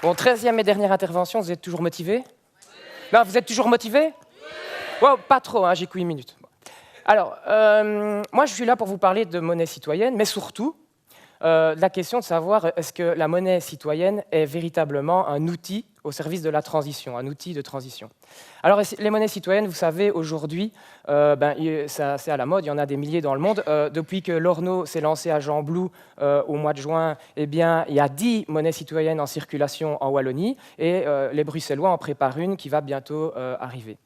Bon, 13e et dernière intervention, vous êtes toujours motivés? Non, vous êtes toujours motivés? Wow, pas trop, hein, j'ai que 8 minutes. Alors, moi je suis là pour vous parler de monnaie citoyenne, mais surtout de la question de savoir est-ce que la monnaie citoyenne est véritablement un outil au service de la transition, un outil de transition. Alors les monnaies citoyennes, vous savez, aujourd'hui, c'est à la mode, il y en a des milliers dans le monde. Depuis que l'Orno s'est lancé à Jean-Blou au mois de juin, eh bien, il y a 10 monnaies citoyennes en circulation en Wallonie, et les Bruxellois en préparent une qui va bientôt arriver.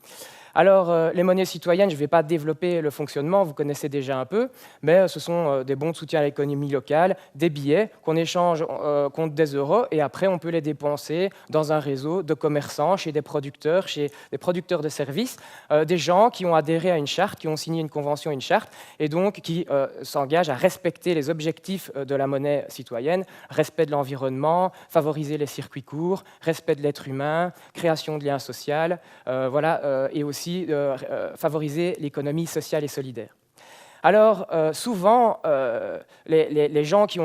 Alors, les monnaies citoyennes, je ne vais pas développer le fonctionnement, vous connaissez déjà un peu, mais ce sont des bons de soutien à l'économie locale, des billets qu'on échange contre des euros, et après on peut les dépenser dans un réseau de commerçants, chez des producteurs de services, des gens qui ont adhéré à une charte, qui ont signé une convention, une charte, et donc qui s'engagent à respecter les objectifs de la monnaie citoyenne, respect de l'environnement, favoriser les circuits courts, respect de l'être humain, création de liens sociaux, et aussi favoriser l'économie sociale et solidaire. Alors, souvent, les gens qui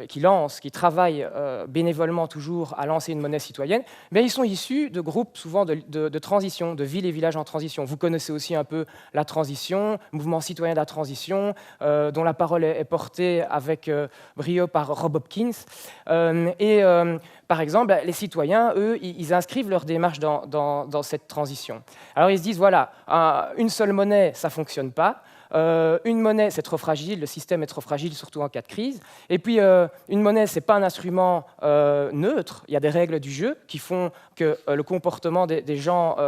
qui travaillent bénévolement toujours à lancer une monnaie citoyenne, mais ils sont issus de groupes souvent de transition, de villes et villages en transition. Vous connaissez aussi un peu la transition, mouvement citoyen de la transition, dont la parole est portée avec brio par Rob Hopkins. Par exemple, les citoyens, eux, ils inscrivent leur démarche dans cette transition. Alors ils se disent, voilà, une seule monnaie, ça ne fonctionne pas. Une monnaie, c'est trop fragile, le système est trop fragile, surtout en cas de crise. Et puis, une monnaie, ce n'est pas un instrument neutre. Il y a des règles du jeu qui font que le comportement des gens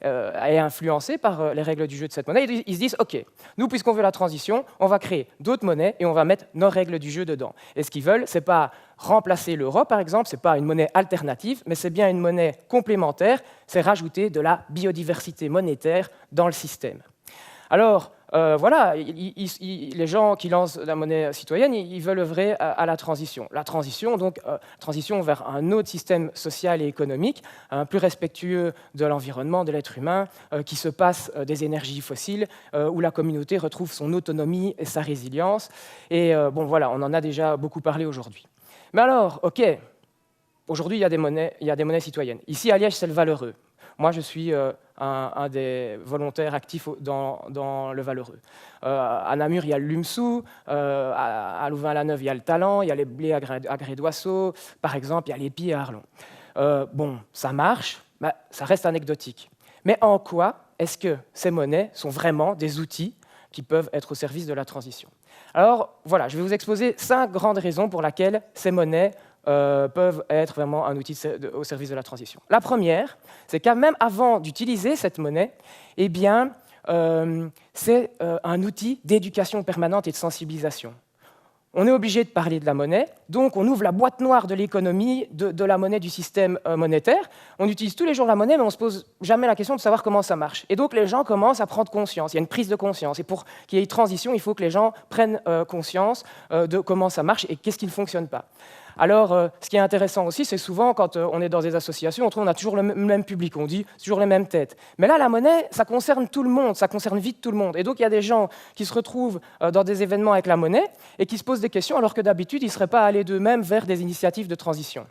est influencé par les règles du jeu de cette monnaie. Ils se disent, OK, nous, puisqu'on veut la transition, on va créer d'autres monnaies et on va mettre nos règles du jeu dedans. Et ce qu'ils veulent, ce n'est pas remplacer l'euro, par exemple, ce n'est pas une monnaie alternative, mais c'est bien une monnaie complémentaire, c'est rajouter de la biodiversité monétaire dans le système. Alors, les gens qui lancent la monnaie citoyenne, ils veulent œuvrer à la transition. La transition, donc, transition vers un autre système social et économique, plus respectueux de l'environnement, de l'être humain, qui se passe des énergies fossiles, où la communauté retrouve son autonomie et sa résilience. Et on en a déjà beaucoup parlé aujourd'hui. Mais alors, OK, aujourd'hui, il y a des monnaies citoyennes. Ici, à Liège, c'est le Valeureux. Moi, je suis un des volontaires actifs dans le Valeureux. À Namur, il y a le Lumsou, à Louvain-la-Neuve, il y a le Talent, il y a les blés à grès d'oiseau, par exemple, il y a les pieds à Arlon. Ça marche, mais ça reste anecdotique. Mais en quoi est-ce que ces monnaies sont vraiment des outils qui peuvent être au service de la transition? Alors, voilà, je vais vous exposer 5 grandes raisons pour lesquelles ces monnaies peuvent être vraiment un outil au service de la transition. La première, c'est qu'à même avant d'utiliser cette monnaie, eh bien, c'est un outil d'éducation permanente et de sensibilisation. On est obligé de parler de la monnaie, donc on ouvre la boîte noire de l'économie, de la monnaie, du système monétaire. On utilise tous les jours la monnaie, mais on ne se pose jamais la question de savoir comment ça marche. Et donc les gens commencent à prendre conscience, il y a une prise de conscience. Et pour qu'il y ait une transition, il faut que les gens prennent conscience de comment ça marche et qu'est-ce qui ne fonctionne pas. Alors, ce qui est intéressant aussi, c'est souvent, quand on est dans des associations, on a toujours le même public, on dit toujours les mêmes têtes. Mais là, la monnaie, ça concerne tout le monde, ça concerne vite tout le monde. Et donc, il y a des gens qui se retrouvent dans des événements avec la monnaie et qui se posent des questions, alors que d'habitude, ils ne seraient pas allés d'eux-mêmes vers des initiatives de transition.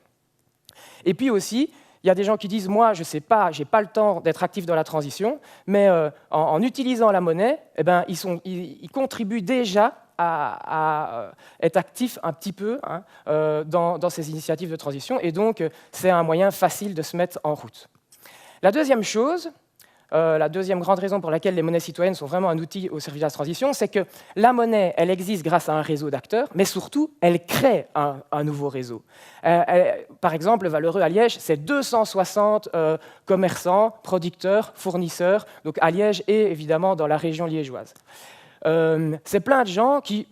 Et puis aussi, il y a des gens qui disent « moi, je ne sais pas, je n'ai pas le temps d'être actif dans la transition », mais en utilisant la monnaie, ils contribuent déjà à être actifs un petit peu dans ces initiatives de transition, et donc c'est un moyen facile de se mettre en route. La deuxième chose, la deuxième grande raison pour laquelle les monnaies citoyennes sont vraiment un outil au service de la transition, c'est que la monnaie, elle existe grâce à un réseau d'acteurs, mais surtout, elle crée un nouveau réseau. Par exemple, le Valeureux à Liège, c'est 260 commerçants, producteurs, fournisseurs, donc à Liège et évidemment dans la région liégeoise. C'est plein de gens qui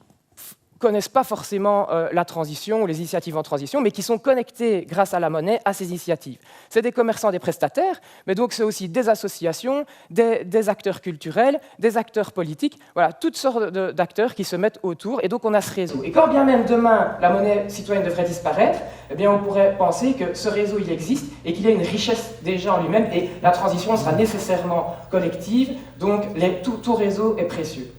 connaissent pas forcément la transition ou les initiatives en transition, mais qui sont connectés grâce à la monnaie à ces initiatives. C'est des commerçants, des prestataires, mais donc c'est aussi des associations, des acteurs culturels, des acteurs politiques, voilà, toutes sortes d'acteurs qui se mettent autour, et donc on a ce réseau. Et quand bien même demain la monnaie citoyenne devrait disparaître, eh bien on pourrait penser que ce réseau il existe et qu'il y a une richesse déjà en lui-même, et la transition sera nécessairement collective, donc tout réseau est précieux.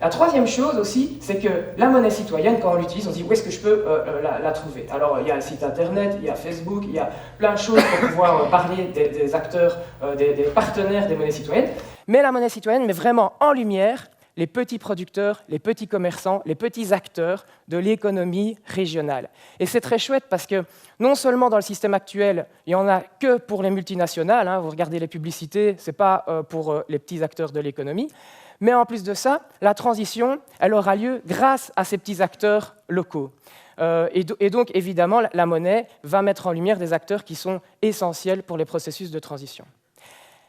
La troisième chose aussi, c'est que la monnaie citoyenne, quand on l'utilise, on se dit où est-ce que je peux la trouver? Alors il y a le site internet, il y a Facebook, il y a plein de choses pour pouvoir parler des acteurs, des partenaires des monnaies citoyennes. Mais la monnaie citoyenne met vraiment en lumière les petits producteurs, les petits commerçants, les petits acteurs de l'économie régionale. Et c'est très chouette parce que non seulement dans le système actuel, il n'y en a que pour les multinationales, hein, vous regardez les publicités, ce n'est pas pour les petits acteurs de l'économie, mais en plus de ça, la transition, elle aura lieu grâce à ces petits acteurs locaux. Et donc, évidemment, la monnaie va mettre en lumière des acteurs qui sont essentiels pour les processus de transition.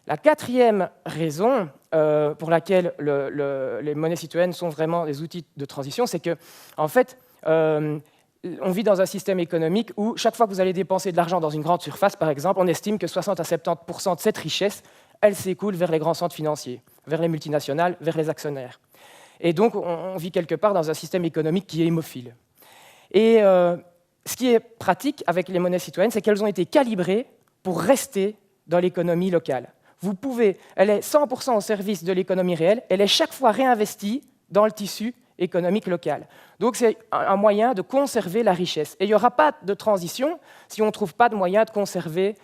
La quatrième raison pour laquelle les monnaies citoyennes sont vraiment des outils de transition, c'est que, en fait, on vit dans un système économique où chaque fois que vous allez dépenser de l'argent dans une grande surface, par exemple, on estime que 60 à 70% de cette richesse, elle s'écoule vers les grands centres financiers, vers les multinationales, vers les actionnaires. Et donc, on vit quelque part dans un système économique qui est hémophile. Et ce qui est pratique avec les monnaies citoyennes, c'est qu'elles ont été calibrées pour rester dans l'économie locale. Elle est 100% au service de l'économie réelle, elle est chaque fois réinvestie dans le tissu économique local. Donc c'est un moyen de conserver la richesse. Et il n'y aura pas de transition si on ne trouve pas de moyen de conserver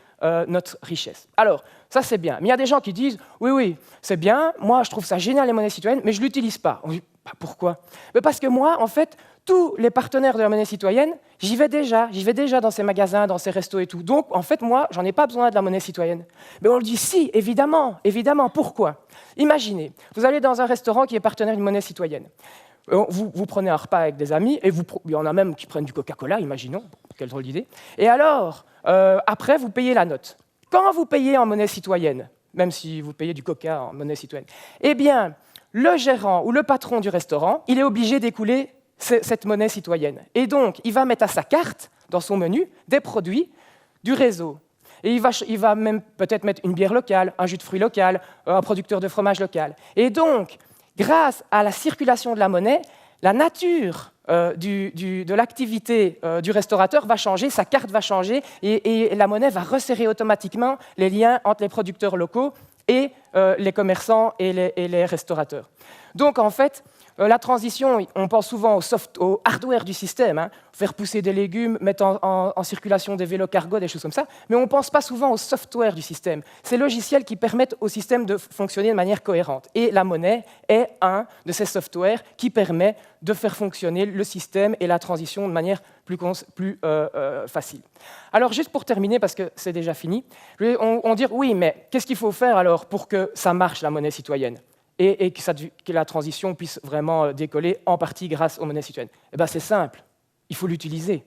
notre richesse. Alors, ça c'est bien. Mais il y a des gens qui disent « Oui, c'est bien, moi je trouve ça génial les monnaies citoyennes, mais je ne l'utilise pas. » On dit « Pourquoi ?» Parce que moi, en fait, tous les partenaires de la monnaie citoyenne, j'y vais déjà dans ces magasins, dans ces restos et tout. Donc, en fait, moi, j'en ai pas besoin de la monnaie citoyenne. Mais on le dit si, évidemment. Pourquoi? Imaginez, vous allez dans un restaurant qui est partenaire d'une monnaie citoyenne. Vous prenez un repas avec des amis, et il y en a même qui prennent du Coca-Cola, imaginons, quelle drôle d'idée. Et alors, après, vous payez la note. Quand vous payez en monnaie citoyenne, même si vous payez du Coca en monnaie citoyenne, eh bien, le gérant ou le patron du restaurant, il est obligé d'écouler cette monnaie citoyenne. Et donc, il va mettre à sa carte, dans son menu, des produits du réseau. Et il va même peut-être mettre une bière locale, un jus de fruits local, un producteur de fromage local. Et donc, grâce à la circulation de la monnaie, la nature de l'activité du restaurateur va changer, sa carte va changer, et la monnaie va resserrer automatiquement les liens entre les producteurs locaux et les commerçants et les restaurateurs. Donc, en fait, la transition, on pense souvent au hardware du système, hein, faire pousser des légumes, mettre en circulation des vélos cargo, des choses comme ça, mais on ne pense pas souvent au software du système, ces logiciels qui permettent au système de fonctionner de manière cohérente. Et la monnaie est un de ces softwares qui permet de faire fonctionner le système et la transition de manière plus facile. Alors, juste pour terminer, parce que c'est déjà fini, on dit oui, mais qu'est-ce qu'il faut faire alors pour que ça marche, la monnaie citoyenne ? Et que la transition puisse vraiment décoller, en partie grâce aux monnaies citoyennes. Eh bien, c'est simple, il faut l'utiliser.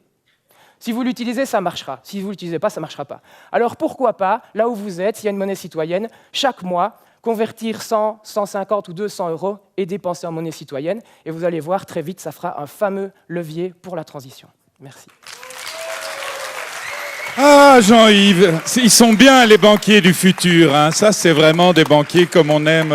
Si vous l'utilisez, ça marchera. Si vous ne l'utilisez pas, ça ne marchera pas. Alors pourquoi pas, là où vous êtes, s'il y a une monnaie citoyenne, chaque mois, convertir 100, 150 ou 200 euros et dépenser en monnaie citoyenne, et vous allez voir, très vite, ça fera un fameux levier pour la transition. Merci. Ah, Jean-Yves, ils sont bien les banquiers du futur, hein. Ça, c'est vraiment des banquiers comme on aime.